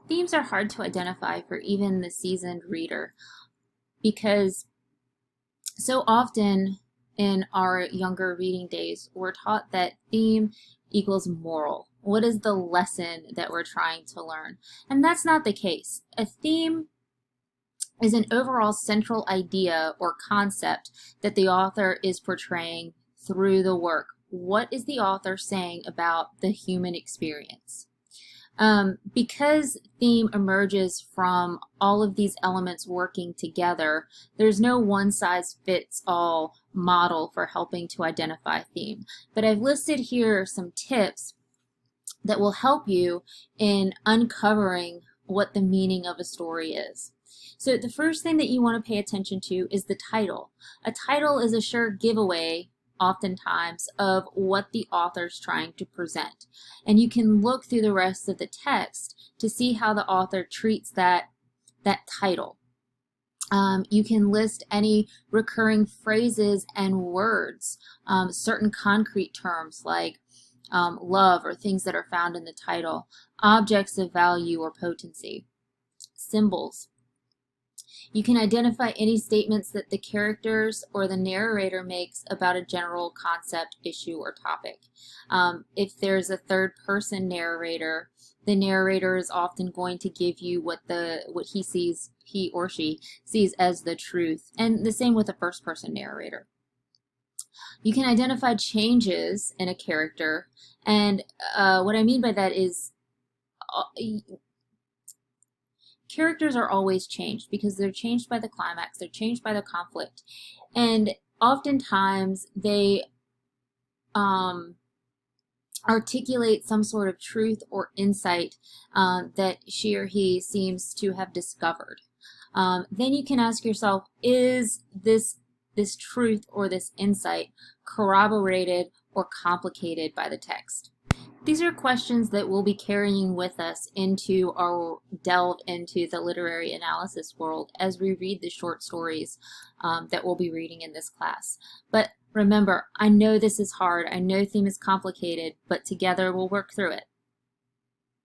Themes are hard to identify for even the seasoned reader because so often in our younger reading days, we're taught that theme equals moral. What is the lesson that we're trying to learn? And that's not the case. A theme is an overall central idea or concept that the author is portraying through the work. What is the author saying about the human experience? Because theme emerges from all of these elements working together, there's no one-size-fits-all model for helping to identify theme. But I've listed here some tips that will help you in uncovering what the meaning of a story is. So the first thing that you want to pay attention to is the title. A title is a sure giveaway oftentimes of what the author's trying to present. And you can look through the rest of the text to see how the author treats that title. You can list any recurring phrases and words, certain concrete terms like love or things that are found in the title, objects of value or potency, symbols. You can identify any statements that the characters or the narrator makes about a general concept, issue, or topic. If there's a third-person narrator, the narrator is often going to give you what he or she sees as the truth, and the same with a first-person narrator. You can identify changes in a character, and what I mean by that is characters are always changed because they're changed by the climax, they're changed by the conflict, and oftentimes they articulate some sort of truth or insight that she or he seems to have discovered. Then you can ask yourself, is this truth or this insight corroborated or complicated by the text? These are questions that we'll be carrying with us into our delve into the literary analysis world as we read the short stories that we'll be reading in this class. But remember, I know this is hard. I know theme is complicated, but together we'll work through it.